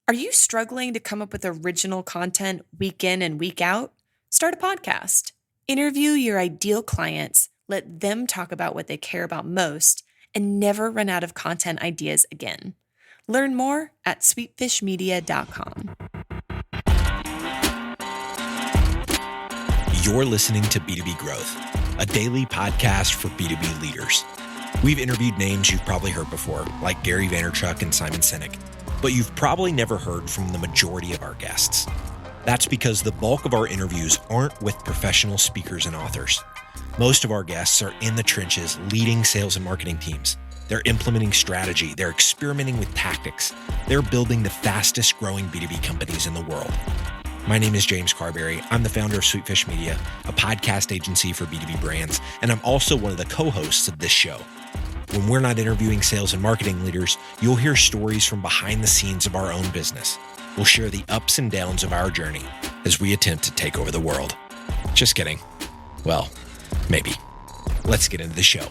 Are you struggling to come up with original content week in and week out? Start a podcast. Interview your ideal clients, let them talk about what they care about most, and never run out of content ideas again. Learn more at sweetfishmedia.com. You're listening to B2B Growth, a daily podcast for B2B leaders. We've interviewed names you've probably heard before, like Gary Vaynerchuk and Simon Sinek, but you've probably never heard from the majority of our guests. That's because the bulk of our interviews aren't with professional speakers and authors. Most of our guests are in the trenches leading sales and marketing teams. They're implementing strategy. They're experimenting with tactics. They're building the fastest growing B2B companies in the world. My name is James Carberry. I'm the founder of Sweetfish Media, a podcast agency for B2B brands, and I'm also one of the co-hosts of this show. When we're not interviewing sales and marketing leaders, you'll hear stories from behind the scenes of our own business. We'll share the ups and downs of our journey as we attempt to take over the world. Just kidding. Well, maybe. Let's get into the show.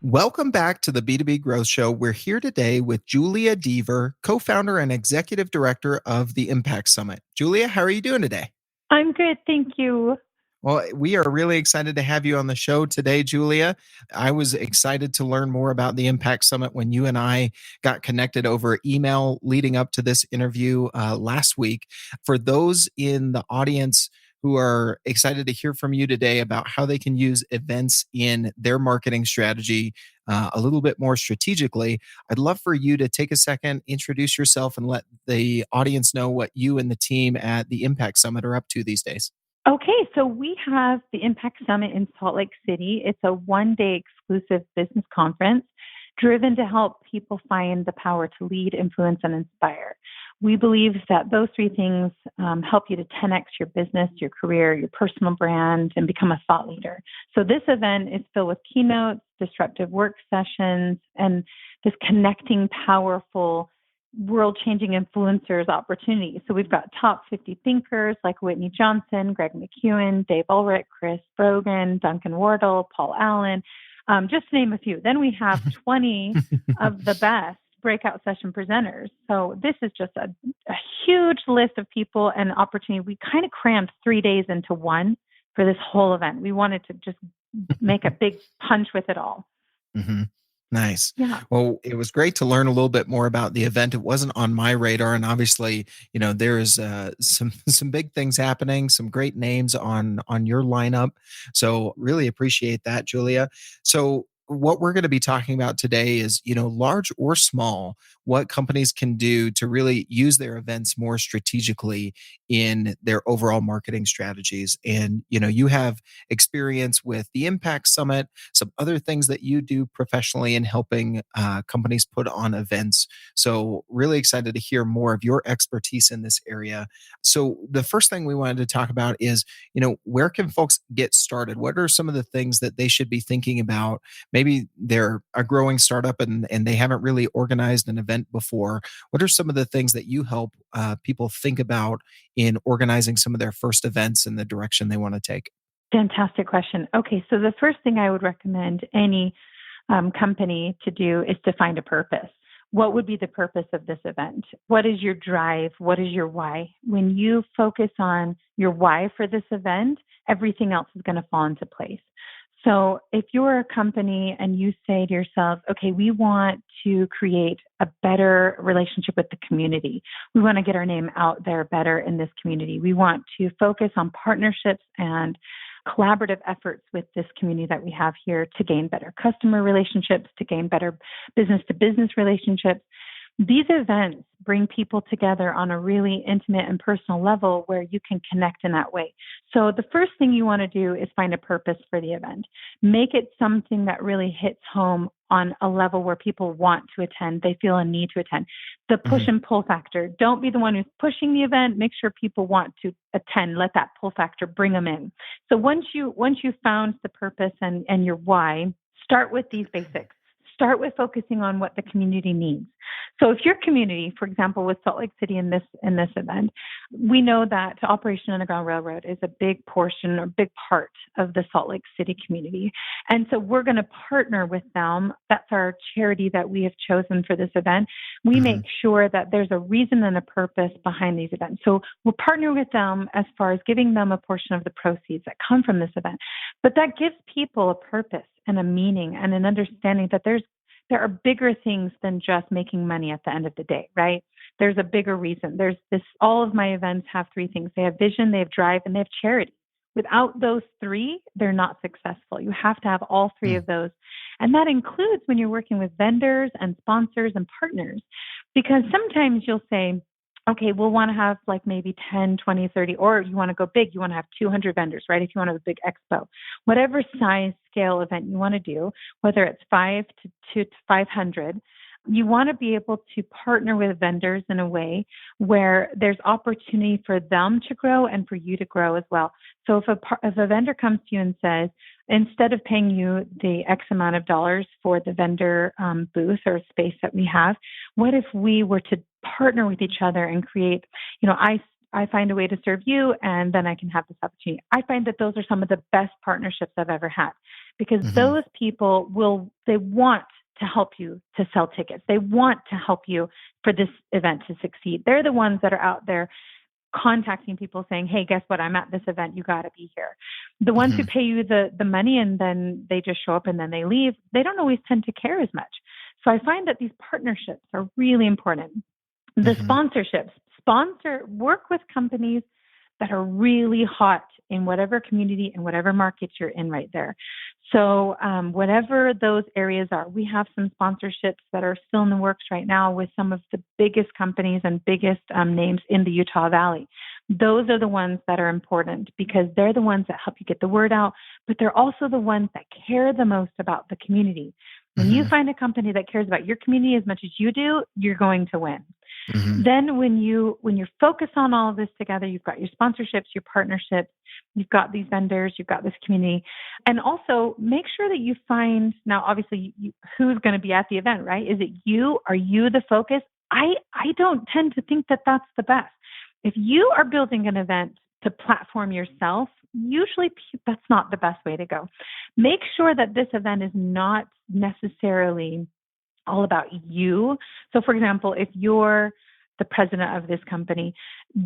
Welcome back to the B2B Growth Show. We're here today with Julia Deaver, co-founder and executive director of the Impact Summit. Julia, how are you doing today? I'm good, thank you. Well, we are really excited to have you on the show today, Julia. I was excited to learn more about the Impact Summit when you and I got connected over email leading up to this interview last week. For those in the audience who are excited to hear from you today about how they can use events in their marketing strategy a little bit more strategically, I'd love for you to take a second, introduce yourself, and let the audience know what you and the team at the Impact Summit are up to these days. Okay, so we have the Impact Summit in Salt Lake City. It's a one-day exclusive business conference driven to help people find the power to lead, influence, and inspire. We believe that those three things help you to 10x your business, your career, your personal brand, and become a thought leader. So this event is filled with keynotes, disruptive work sessions, and this connecting, powerful, world-changing influencers opportunity. So we've got top 50 thinkers like Whitney Johnson, Greg McKeown, Dave Ulrich, Chris Brogan, Duncan Wardle, Paul Allen, just to name a few. Then we have 20 of the best breakout session presenters. So this is just a huge list of people and opportunity. We kind of crammed 3 days into one for this whole event. We wanted to just make a big punch with it all. Mm-hmm. Nice. Yeah. Well, it was great to learn a little bit more about the event. It wasn't on my radar, and obviously, there is some big things happening, some great names on your lineup. So, really appreciate that, Julia. So, what we're going to be talking about today is, large or small, what companies can do to really use their events more strategically in their overall marketing strategies. And, you have experience with the Impact Summit, some other things that you do professionally in helping companies put on events. So really excited to hear more of your expertise in this area. So the first thing we wanted to talk about is, where can folks get started? What are some of the things that they should be thinking about? Maybe they're a growing startup and they haven't really organized an event before. What are some of the things that you help people think about in organizing some of their first events and the direction they want to take? Fantastic question. Okay, so the first thing I would recommend any company to do is to find a purpose. What would be the purpose of this event? What is your drive? What is your why? When you focus on your why for this event, everything else is going to fall into place. So if you're a company and you say to yourself, okay, we want to create a better relationship with the community. We want to get our name out there better in this community. We want to focus on partnerships and collaborative efforts with this community that we have here to gain better customer relationships, to gain better business-to-business relationships. These events bring people together on a really intimate and personal level where you can connect in that way. So the first thing you want to do is find a purpose for the event. Make it something that really hits home on a level where people want to attend. They feel a need to attend. The push and pull factor. Don't be the one who's pushing the event. Make sure people want to attend. Let that pull factor bring them in. So once you've found the purpose and your why, start with these basics. Start with focusing on what the community needs. So if your community, for example, with Salt Lake City in this event, we know that Operation Underground Railroad is a big portion or big part of the Salt Lake City community. And so we're going to partner with them. That's our charity that we have chosen for this event. We make sure that there's a reason and a purpose behind these events. So we'll partner with them as far as giving them a portion of the proceeds that come from this event. But that gives people a purpose and a meaning and an understanding that there are bigger things than just making money at the end of the day, right? There's a bigger reason. There's this, all of my events have three things. They have vision, they have drive, and they have charity. Without those three, they're not successful. You have to have all three of those. And that includes when you're working with vendors and sponsors and partners, because sometimes you'll say, okay, we'll want to have like maybe 10, 20, 30, or you want to go big, you want to have 200 vendors, right? If you want to have a big expo, whatever size scale event you want to do, whether it's 5 to 500, you want to be able to partner with vendors in a way where there's opportunity for them to grow and for you to grow as well. So if a vendor comes to you and says, instead of paying you the X amount of dollars for the vendor booth or space that we have, what if we were to partner with each other and create, I find a way to serve you and then I can have this opportunity. I find that those are some of the best partnerships I've ever had, because those people they want to help you to sell tickets. They want to help you for this event to succeed. They're the ones that are out there contacting people saying, hey, guess what? I'm at this event. You got to be here. The ones who pay you the money and then they just show up and then they leave, they don't always tend to care as much. So I find that these partnerships are really important. The sponsorships, work with companies that are really hot in whatever community and whatever market you're in right there. So whatever those areas are, we have some sponsorships that are still in the works right now with some of the biggest companies and biggest names in the Utah Valley. Those are the ones that are important because they're the ones that help you get the word out, but they're also the ones that care the most about the community. When you find a company that cares about your community as much as you do, you're going to win. Then when you're focused on all of this together, you've got your sponsorships, your partnerships, you've got these vendors, you've got this community. And also make sure that you find, now obviously who's going to be at the event, right? Is it you? Are you the focus? I don't tend to think that that's the best. If you are building an event to platform yourself, usually that's not the best way to go. Make sure that this event is not necessarily all about you. So for example, if you're the president of this company,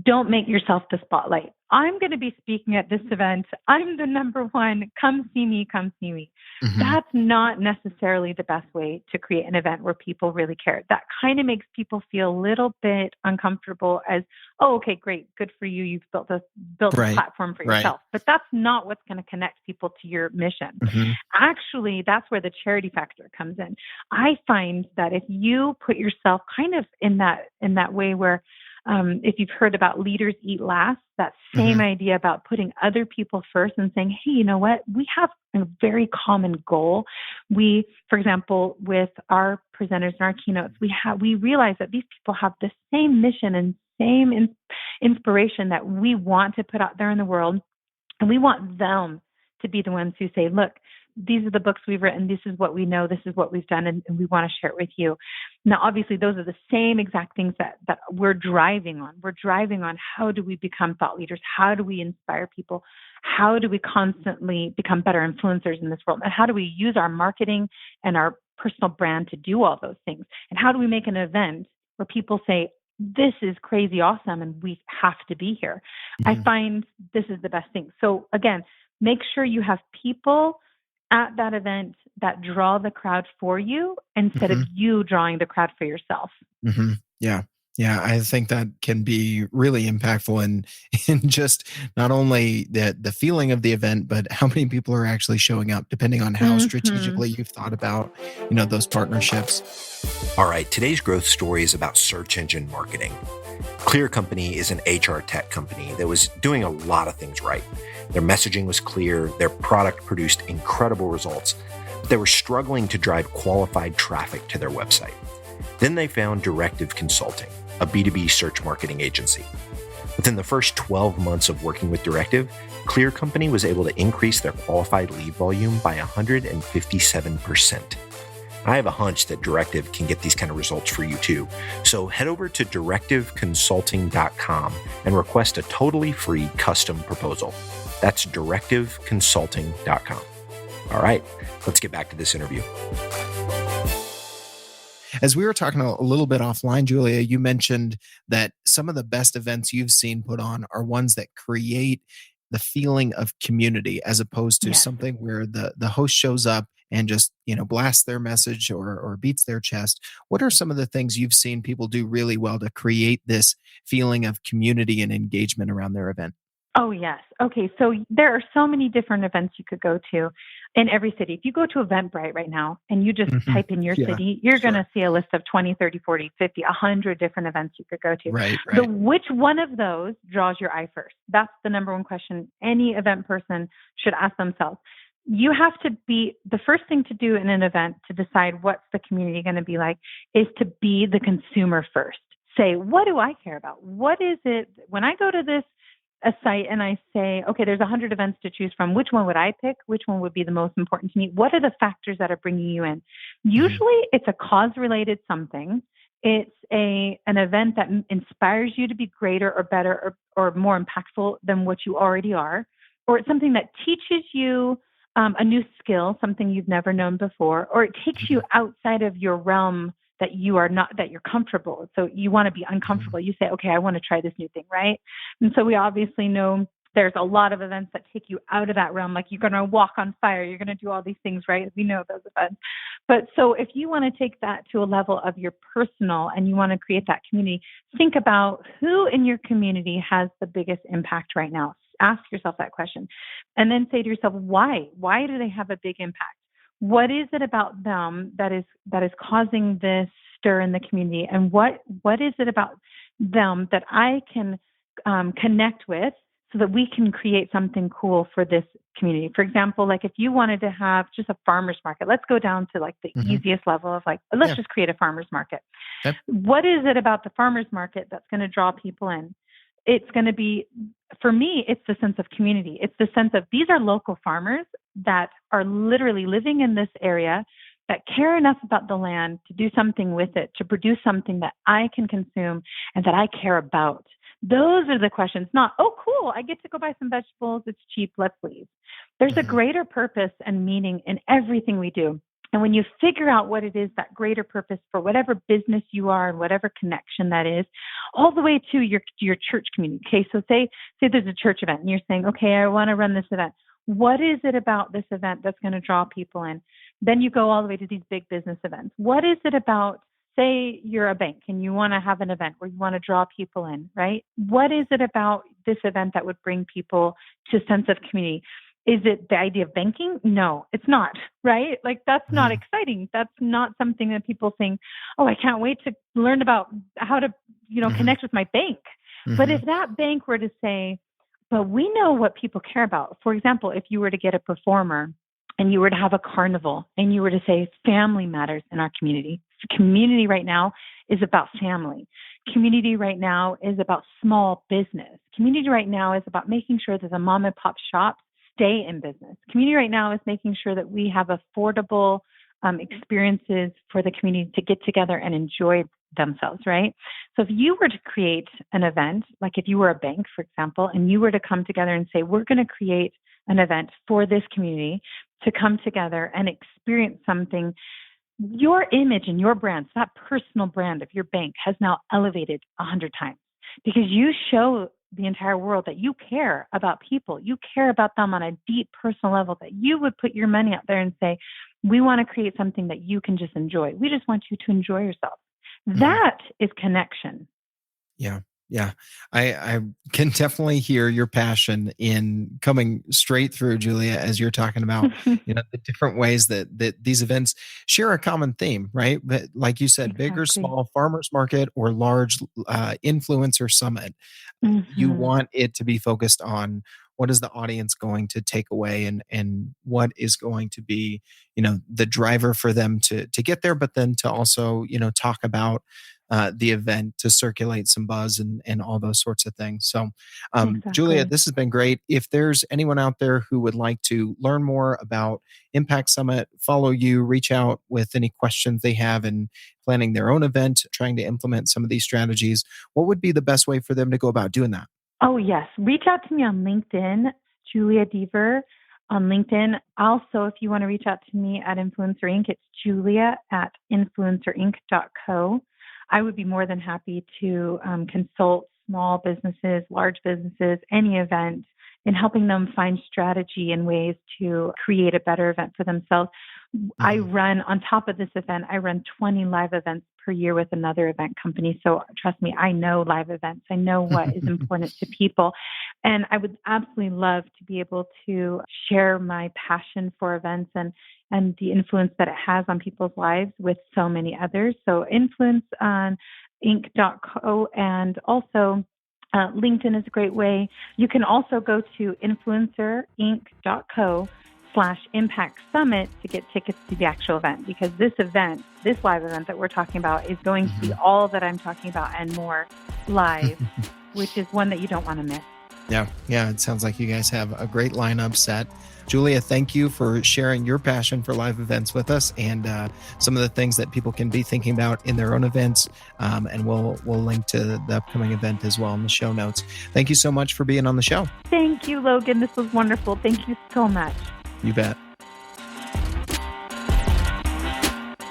don't make yourself the spotlight. I'm going to be speaking at this event. I'm the number one. Come see me, come see me. That's not necessarily the best way to create an event where people really care. That kind of makes people feel a little bit uncomfortable as, oh, okay, great. Good for you. You've built a platform for yourself. But that's not what's going to connect people to your mission. Actually, that's where the charity factor comes in. I find that if you put yourself kind of in that way where if you've heard about leaders eat last, that same idea about putting other people first and saying, hey, you know what? We have a very common goal. We, for example, with our presenters and our keynotes, we realize that these people have the same mission and same inspiration that we want to put out there in the world. And we want them to be the ones who say, look, these are the books we've written. This is what we know. This is what we've done. And we want to share it with you. Now, obviously, those are the same exact things that we're driving on. We're driving on how do we become thought leaders? How do we inspire people? How do we constantly become better influencers in this world? And how do we use our marketing and our personal brand to do all those things? And how do we make an event where people say, this is crazy awesome and we have to be here? I find this is the best thing. So again, make sure you have people at that event that draw the crowd for you instead of you drawing the crowd for yourself. Yeah. I think that can be really impactful in just not only the feeling of the event, but how many people are actually showing up, depending on how strategically you've thought about, those partnerships. All right. Today's growth story is about search engine marketing. Clear Company is an HR tech company that was doing a lot of things right. Their messaging was clear. Their product produced incredible results, but they were struggling to drive qualified traffic to their website. Then they found Directive Consulting, a B2B search marketing agency. Within the first 12 months of working with Directive, Clear Company was able to increase their qualified lead volume by 157%. I have a hunch that Directive can get these kind of results for you too. So head over to directiveconsulting.com and request a totally free custom proposal. That's directiveconsulting.com. All right, let's get back to this interview. As we were talking a little bit offline, Julia, you mentioned that some of the best events you've seen put on are ones that create the feeling of community, as opposed to something where the host shows up and just, blasts their message or beats their chest. What are some of the things you've seen people do really well to create this feeling of community and engagement around their event? Oh, yes. Okay. So there are so many different events you could go to in every city. If you go to Eventbrite right now and you just type in your city, you're going to see a list of 20, 30, 40, 50, 100 different events you could go to. Right. Which one of those draws your eye first? That's the number one question any event person should ask themselves. You have to the first thing to do in an event to decide what's the community going to be like is to be the consumer first. Say, what do I care about? What is it when I go to a site and I say, okay, there's 100 events to choose from. Which one would I pick? Which one would be the most important to me? What are the factors that are bringing you in? Usually it's a cause-related something. It's an event that inspires you to be greater or better or more impactful than what you already are. Or it's something that teaches you a new skill, something you've never known before, or it takes you outside of your realm that you're comfortable. So you want to be uncomfortable. You say, okay, I want to try this new thing, right? And so we obviously know there's a lot of events that take you out of that realm. Like you're going to walk on fire. You're going to do all these things, right? We know those events. But so if you want to take that to a level of your personal and you want to create that community, think about who in your community has the biggest impact right now. Ask yourself that question. And then say to yourself, why? Why do they have a big impact? What is it about them that is causing this stir in the community? And what is it about them that I can connect with so that we can create something cool for this community? For example, like if you wanted to have just a farmer's market, let's go down to like the easiest level of let's just create a farmer's market. Yep. What is it about the farmer's market that's going to draw people in? It's going to be, for me, it's the sense of community. It's the sense of these are local farmers that are literally living in this area that care enough about the land to do something with it, to produce something that I can consume and that I care about. Those are the questions, not, oh, cool, I get to go buy some vegetables. It's cheap. Let's leave. There's a greater purpose and meaning in everything we do. And when you figure out what it is, that greater purpose for whatever business you are and whatever connection that is, all the way to your church community. Okay, so say there's a church event and you're saying, okay, I want to run this event. What is it about this event that's going to draw people in? Then you go all the way to these big business events. What is it about, say you're a bank and you want to have an event where you want to draw people in, right? What is it about this event that would bring people to a sense of community? Is it the idea of banking? No, it's not, right? Like that's not exciting. That's not something that people think, oh, I can't wait to learn about how to, connect with my bank. But if that bank were to say, but we know what people care about. For example, if you were to get a performer and you were to have a carnival and you were to say family matters in our community. Community right now is about family. Community right now is about small business. Community right now is about making sure that the mom and pop shops stay in business. Community right now is making sure that we have affordable experiences for the community to get together and enjoy themselves, right? So if you were to create an event, like if you were a bank, for example, and you were to come together and say, we're going to create an event for this community to come together and experience something, your image and your brand, so that personal brand of your bank has now elevated 100 times because you show the entire world that you care about people. You care about them on a deep personal level, that you would put your money out there and say, we want to create something that you can just enjoy. We just want you to enjoy yourself. That is connection. Yeah. Yeah. I can definitely hear your passion in coming straight through, Julia, as you're talking about, the different ways that these events share a common theme, right? But like you said, big or small, farmers market or large influencer summit, you want it to be focused on what is the audience going to take away and what is going to be, the driver for them to get there, but then to also, talk about the event to circulate some buzz and all those sorts of things. So, Exactly. Julia, this has been great. If there's anyone out there who would like to learn more about Impact Summit, follow you, reach out with any questions they have in planning their own event, trying to implement some of these strategies, what would be the best way for them to go about doing that? Oh, yes. Reach out to me on LinkedIn, Julia Deaver on LinkedIn. Also, if you want to reach out to me at Influencer Inc., it's Julia at influencerinc.co. I would be more than happy to consult small businesses, large businesses, any event, in helping them find strategy and ways to create a better event for themselves. I run, on top of this event, I run 20 live events per year with another event company. So trust me, I know live events. I know what is important to people. And I would absolutely love to be able to share my passion for events and the influence that it has on people's lives with so many others. So influence on inc.co, and also LinkedIn is a great way. You can also go to influencerinc.co/Impact Summit to get tickets to the actual event, because this event, this live event that we're talking about, is going to be all that I'm talking about and more live, which is one that you don't want to miss. Yeah. It sounds like you guys have a great lineup set. Julia, thank you for sharing your passion for live events with us and some of the things that people can be thinking about in their own events. And we'll link to the upcoming event as well in the show notes. Thank you so much for being on the show. Thank you, Logan. This was wonderful. Thank you so much. You bet.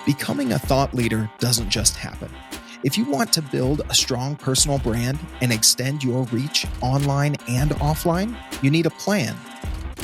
Becoming a thought leader doesn't just happen. If you want to build a strong personal brand and extend your reach online and offline, you need a plan.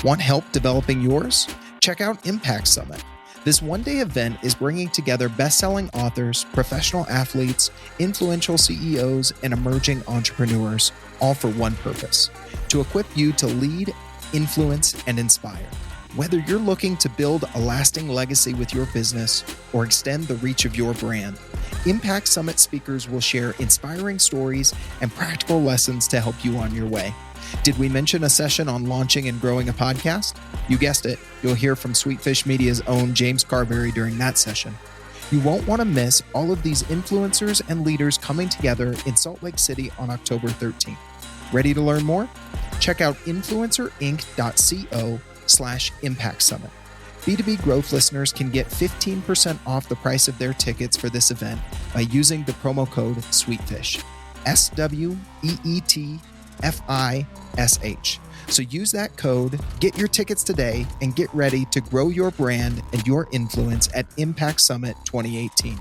Want help developing yours? Check out Impact Summit. This one-day event is bringing together best-selling authors, professional athletes, influential CEOs, and emerging entrepreneurs, all for one purpose: to equip you to lead, influence, and inspire. Whether you're looking to build a lasting legacy with your business or extend the reach of your brand, Impact Summit speakers will share inspiring stories and practical lessons to help you on your way. Did we mention a session on launching and growing a podcast? You guessed it. You'll hear from Sweetfish Media's own James Carberry during that session. You won't want to miss all of these influencers and leaders coming together in Salt Lake City on October 13th. Ready to learn more? Check out influencerinc.co/Impact Summit. B2B Growth listeners can get 15% off the price of their tickets for this event by using the promo code SWEETFISH. SWEETFISH. So use that code, get your tickets today, and get ready to grow your brand and your influence at Impact Summit 2018.